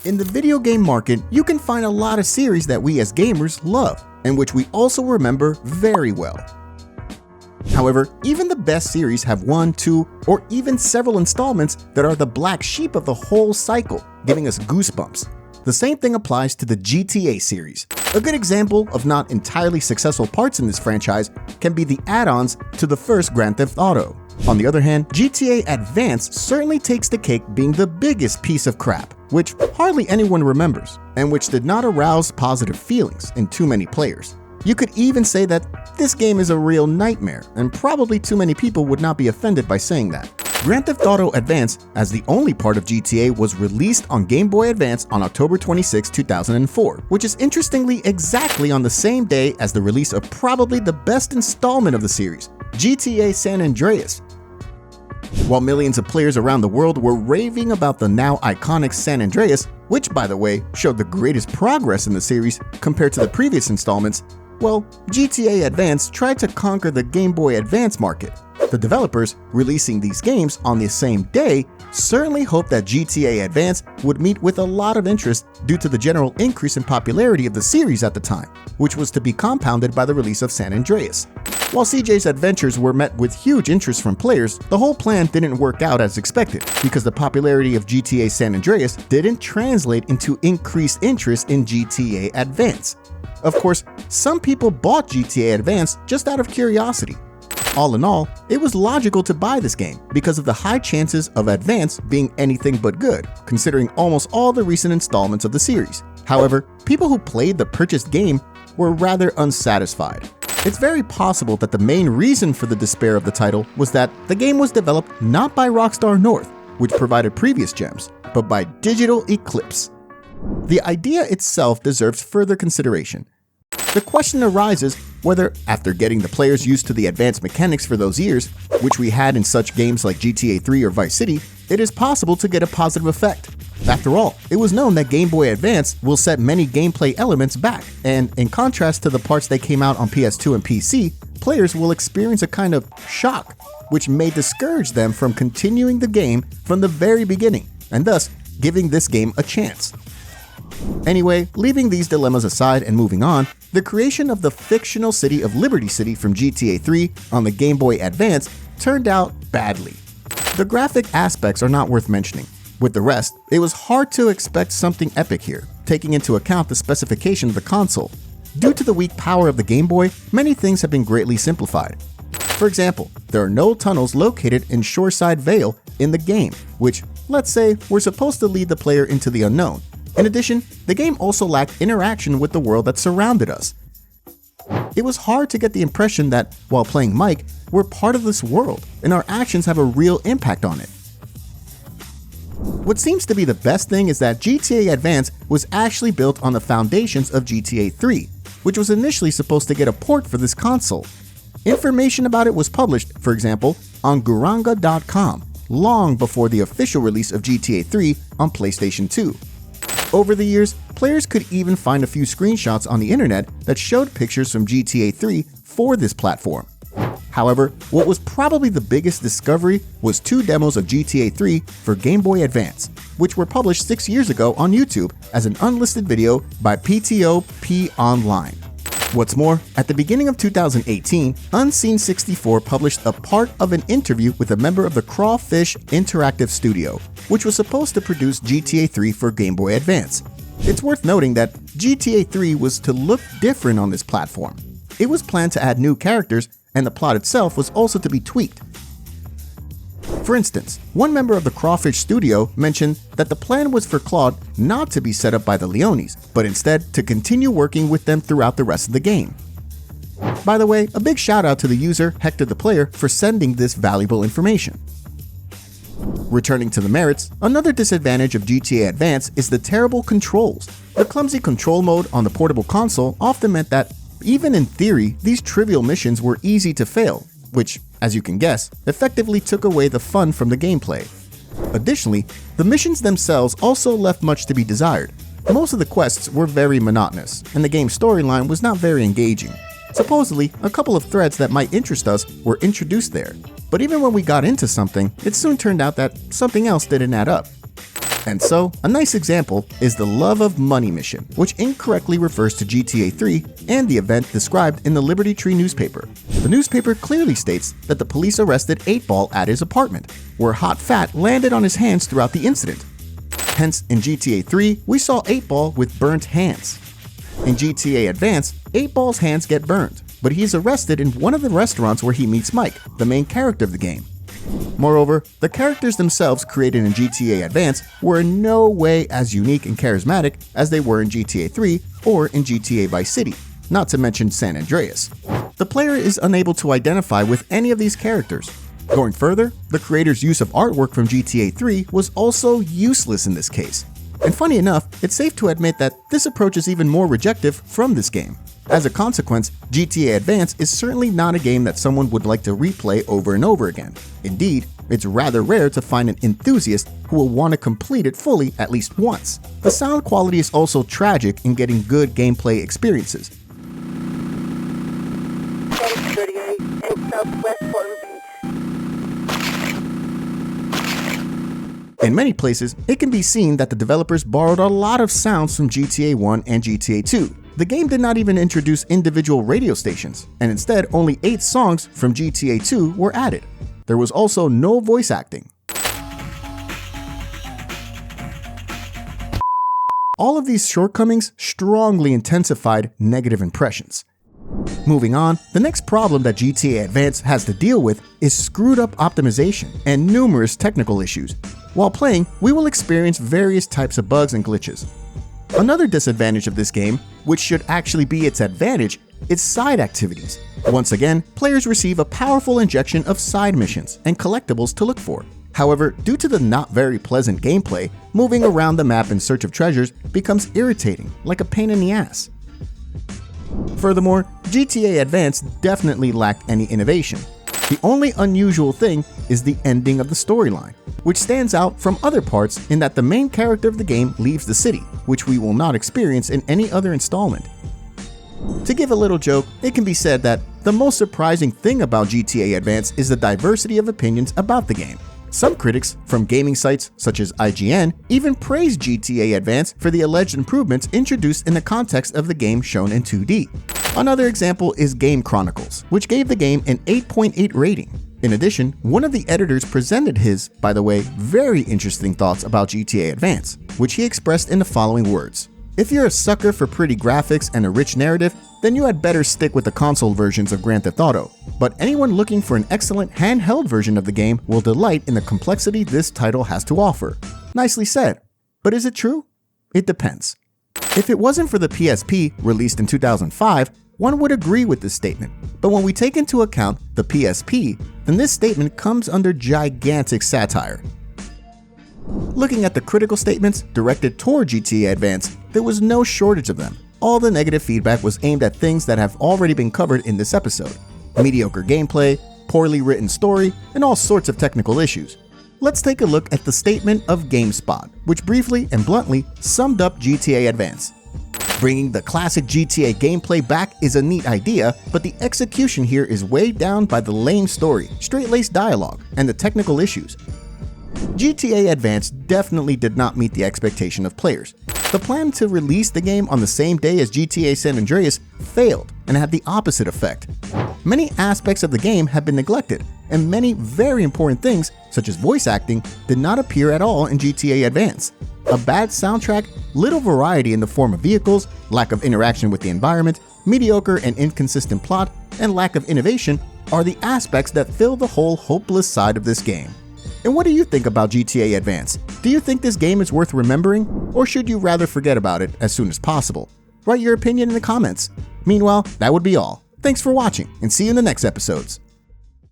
In the video game market, you can find a lot of series that we as gamers love, and which we also remember very well. However, even the best series have one, two, or even several installments that are the black sheep of the whole cycle, giving us goosebumps. The same thing applies to the GTA series. A good example of not entirely successful parts in this franchise can be the add-ons to the first Grand Theft Auto. On the other hand, GTA Advance certainly takes the cake being the biggest piece of crap, which hardly anyone remembers, and which did not arouse positive feelings in too many players. You could even say that this game is a real nightmare, and probably too many people would not be offended by saying that. Grand Theft Auto Advance, as the only part of GTA, was released on Game Boy Advance on October 26, 2004, which is interestingly exactly on the same day as the release of probably the best installment of the series, GTA San Andreas. While millions of players around the world were raving about the now iconic San Andreas, which by the way showed the greatest progress in the series compared to the previous installments, well, GTA Advance tried to conquer the Game Boy Advance market. The developers, releasing these games on the same day, certainly hoped that GTA Advance would meet with a lot of interest due to the general increase in popularity of the series at the time, which was to be compounded by the release of San Andreas. While CJ's adventures were met with huge interest from players, the whole plan didn't work out as expected, because the popularity of GTA San Andreas didn't translate into increased interest in GTA Advance. Of course, some people bought GTA Advance just out of curiosity. All in all, it was logical to buy this game because of the high chances of Advance being anything but good, considering almost all the recent installments of the series. However, people who played the purchased game were rather unsatisfied. It's very possible that the main reason for the despair of the title was that the game was developed not by Rockstar North, which provided previous gems, but by Digital Eclipse. The idea itself deserves further consideration. The question arises whether, after getting the players used to the advanced mechanics for those years, which we had in such games like GTA 3 or Vice City, it is possible to get a positive effect. After all, it was known that Game Boy Advance will set many gameplay elements back, and in contrast to the parts that came out on PS2 and PC, players will experience a kind of shock, which may discourage them from continuing the game from the very beginning, and thus giving this game a chance. Anyway, leaving these dilemmas aside and moving on, the creation of the fictional city of Liberty City from GTA 3 on the Game Boy Advance turned out badly. The graphic aspects are not worth mentioning. With the rest, it was hard to expect something epic here, taking into account the specification of the console. Due to the weak power of the Game Boy, many things have been greatly simplified. For example, there are no tunnels located in Shoreside Vale in the game, which, let's say, were supposed to lead the player into the unknown. In addition, the game also lacked interaction with the world that surrounded us. It was hard to get the impression that, while playing Mike, we're part of this world, and our actions have a real impact on it. What seems to be the best thing is that GTA Advance was actually built on the foundations of GTA 3, which was initially supposed to get a port for this console. Information about it was published, for example, on Guranga.com, long before the official release of GTA 3 on PlayStation 2. Over the years, players could even find a few screenshots on the internet that showed pictures from GTA 3 for this platform. However, what was probably the biggest discovery was 2 demos of GTA 3 for Game Boy Advance, which were published 6 years ago on YouTube as an unlisted video by PTOP Online. What's more, at the beginning of 2018, Unseen64 published a part of an interview with a member of the Crawfish Interactive Studio, which was supposed to produce GTA 3 for Game Boy Advance. It's worth noting that GTA 3 was to look different on this platform. It was planned to add new characters, and the plot itself was also to be tweaked. For instance, one member of the Crawfish Studio mentioned that the plan was for Claude not to be set up by the Leonis, but instead to continue working with them throughout the rest of the game. By the way, a big shout out to the user Hector the Player for sending this valuable information. Returning to the merits, another disadvantage of GTA Advance is the terrible controls. The clumsy control mode on the portable console often meant that, even in theory, these trivial missions were easy to fail, which, as you can guess, effectively took away the fun from the gameplay. Additionally, the missions themselves also left much to be desired. Most of the quests were very monotonous, and the game's storyline was not very engaging. Supposedly, a couple of threads that might interest us were introduced there, but even when we got into something, it soon turned out that something else didn't add up. And so, a nice example is the Love of Money mission, which incorrectly refers to GTA 3 and the event described in the Liberty Tree newspaper. The newspaper clearly states that the police arrested 8Ball at his apartment, where hot fat landed on his hands throughout the incident. Hence, in GTA 3, we saw 8Ball with burnt hands. In GTA Advance, 8Ball's hands get burned, but he is arrested in one of the restaurants where he meets Mike, the main character of the game. Moreover, the characters themselves created in GTA Advance were in no way as unique and charismatic as they were in GTA 3 or in GTA Vice City, not to mention San Andreas. The player is unable to identify with any of these characters. Going further, the creator's use of artwork from GTA 3 was also useless in this case. And funny enough, it's safe to admit that this approach is even more rejective from this game. As a consequence, GTA Advance is certainly not a game that someone would like to replay over and over again. Indeed, it's rather rare to find an enthusiast who will want to complete it fully at least once. The sound quality is also tragic in getting good gameplay experiences. In many places, it can be seen that the developers borrowed a lot of sounds from GTA 1 and GTA 2. The game did not even introduce individual radio stations, and instead only 8 songs from GTA 2 were added. There was also no voice acting. All of these shortcomings strongly intensified negative impressions. Moving on, the next problem that GTA Advance has to deal with is screwed up optimization and numerous technical issues. While playing, we will experience various types of bugs and glitches. Another disadvantage of this game, which should actually be its advantage, is side activities. Once again, players receive a powerful injection of side missions and collectibles to look for. However, due to the not very pleasant gameplay, moving around the map in search of treasures becomes irritating, like a pain in the ass. Furthermore, GTA Advance definitely lacked any innovation. The only unusual thing is the ending of the storyline, which stands out from other parts in that the main character of the game leaves the city, which we will not experience in any other installment. To give a little joke, it can be said that the most surprising thing about GTA Advance is the diversity of opinions about the game. Some critics from gaming sites such as IGN even praise GTA Advance for the alleged improvements introduced in the context of the game shown in 2D. Another example is Game Chronicles, which gave the game an 8.8 rating. In addition, one of the editors presented his, by the way, very interesting thoughts about GTA Advance, which he expressed in the following words. If you're a sucker for pretty graphics and a rich narrative, then you had better stick with the console versions of Grand Theft Auto. But anyone looking for an excellent handheld version of the game will delight in the complexity this title has to offer. Nicely said. But is it true? It depends. If it wasn't for the PSP, released in 2005, one would agree with this statement. But when we take into account the PSP, then this statement comes under gigantic satire. Looking at the critical statements directed toward GTA Advance, there was no shortage of them. All the negative feedback was aimed at things that have already been covered in this episode. Mediocre gameplay, poorly written story, and all sorts of technical issues. Let's take a look at the statement of GameSpot, which briefly and bluntly summed up GTA Advance. Bringing the classic GTA gameplay back is a neat idea, but the execution here is weighed down by the lame story, straight-laced dialogue, and the technical issues. GTA Advance definitely did not meet the expectation of players. The plan to release the game on the same day as GTA San Andreas failed and had the opposite effect. Many aspects of the game have been neglected, and many very important things, such as voice acting, did not appear at all in GTA Advance. A bad soundtrack, little variety in the form of vehicles, lack of interaction with the environment, mediocre and inconsistent plot, and lack of innovation are the aspects that fill the whole hopeless side of this game. And what do you think about GTA Advance? Do you think this game is worth remembering, or should you rather forget about it as soon as possible? Write your opinion in the comments. Meanwhile, that would be all. Thanks for watching, and see you in the next episodes.